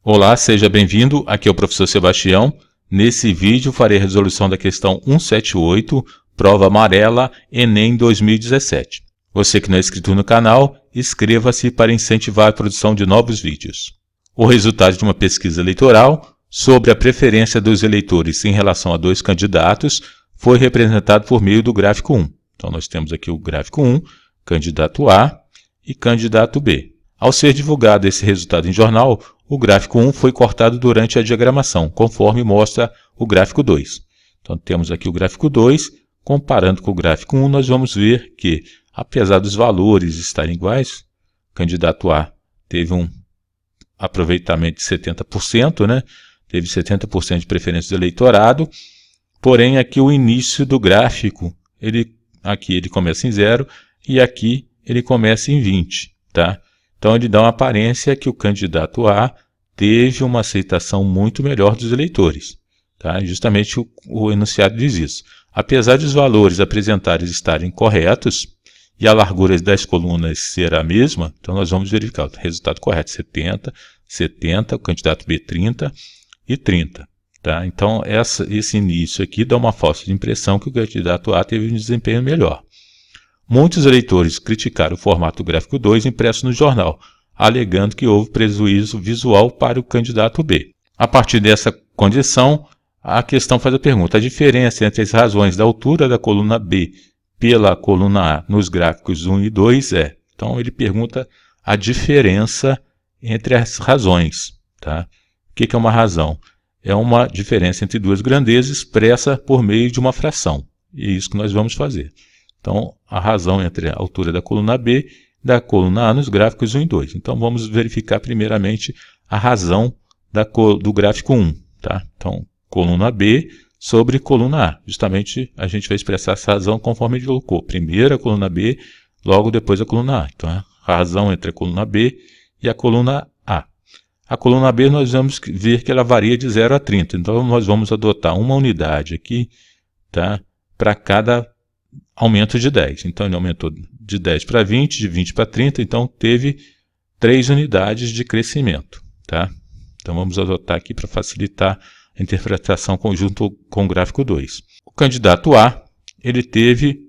Olá, seja bem-vindo. Aqui é o professor Sebastião. Nesse vídeo farei a resolução da questão 178, prova amarela, Enem 2017. Você que não é inscrito no canal, inscreva-se para incentivar a produção de novos vídeos. O resultado de uma pesquisa eleitoral sobre a preferência dos eleitores em relação a dois candidatos foi representado por meio do gráfico 1. Então nós temos aqui o gráfico 1, candidato A e candidato B. Ao ser divulgado esse resultado em jornal, o gráfico 1 foi cortado durante a diagramação, conforme mostra o gráfico 2. Então temos aqui o gráfico 2, comparando com o gráfico 1, nós vamos ver que, apesar dos valores estarem iguais, o candidato A teve um aproveitamento de 70%, né? Teve 70% de preferência do eleitorado, porém aqui o início do gráfico, aqui ele começa em 0 e aqui ele começa em 20, tá? Então ele dá uma aparência que o candidato A teve uma aceitação muito melhor dos eleitores, tá? Justamente o enunciado diz isso. Apesar dos valores apresentados estarem corretos e a largura das colunas ser a mesma, então nós vamos verificar o resultado correto, 70, 70, o candidato B 30 e 30. Tá? Então esse início aqui dá uma falsa impressão que o candidato A teve um desempenho melhor. Muitos eleitores criticaram o formato gráfico 2 impresso no jornal, alegando que houve prejuízo visual para o candidato B. A partir dessa condição, a questão faz a pergunta: a diferença entre as razões da altura da coluna B pela coluna A nos gráficos 1 e 2 é? Então ele pergunta a diferença entre as razões. Tá? O que é uma razão? É uma diferença entre duas grandezas expressa por meio de uma fração. E é isso que nós vamos fazer. Então, a razão entre a altura da coluna B e da coluna A nos gráficos 1 e 2. Então, vamos verificar primeiramente a razão do gráfico 1. Tá? Então, coluna B sobre coluna A. Justamente, a gente vai expressar essa razão conforme ele colocou. Primeiro a coluna B, logo depois a coluna A. Então, a razão entre a coluna B e a coluna A. A coluna B nós vamos ver que ela varia de 0 a 30. Então, nós vamos adotar uma unidade aqui, tá? Para cada aumento de 10. Então, ele aumentou de 10 para 20, de 20 para 30, então teve 3 unidades de crescimento. Tá? Então, vamos adotar aqui para facilitar a interpretação conjunto com o gráfico 2. O candidato A, ele teve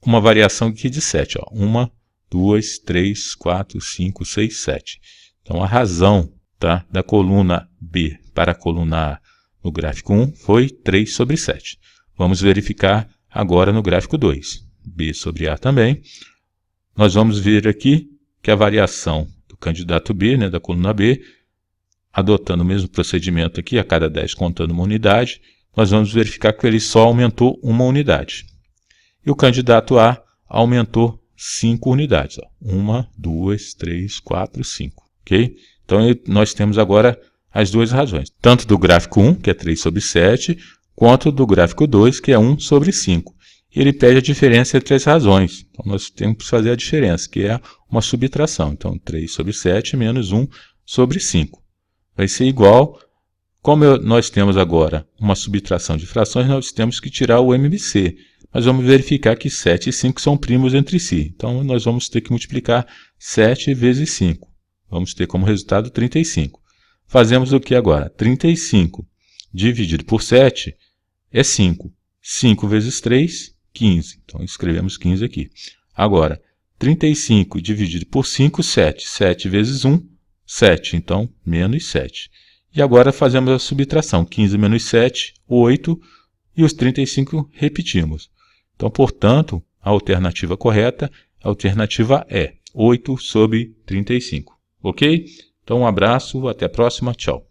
uma variação aqui de 7. 1, 2, 3, 4, 5, 6, 7. Então, a razão, tá, da coluna B para a coluna A no gráfico 1 foi 3 sobre 7. Vamos verificar agora no gráfico 2, B sobre A também. Nós vamos ver aqui que a variação do candidato B, né, da coluna B, adotando o mesmo procedimento aqui, a cada 10 contando uma unidade, nós vamos verificar que ele só aumentou uma unidade. E o candidato A aumentou 5 unidades. 1, 2, 3, 4, 5. Okay? Então nós temos agora as duas razões, tanto do gráfico 1, que é 3 sobre 7, quanto do gráfico 2, que é 1 sobre 5. E ele pede a diferença entre as razões. Então, nós temos que fazer a diferença, que é uma subtração. Então, 3 sobre 7 menos 1 sobre 5. Vai ser igual, como nós temos agora uma subtração de frações, nós temos que tirar o MBC. Mas vamos verificar que 7 e 5 são primos entre si. Então, nós vamos ter que multiplicar 7 vezes 5. Vamos ter como resultado 35. Fazemos o que agora? 35 dividido por 7 é 5. 5 vezes 3, 15. Então, escrevemos 15 aqui. Agora, 35 dividido por 5, 7. 7 vezes 1, 7. Então, menos 7. E agora fazemos a subtração. 15 menos 7, 8. E os 35 repetimos. Então, portanto, a alternativa correta, a alternativa é 8 sobre 35. Ok? Então, um abraço, até a próxima, tchau.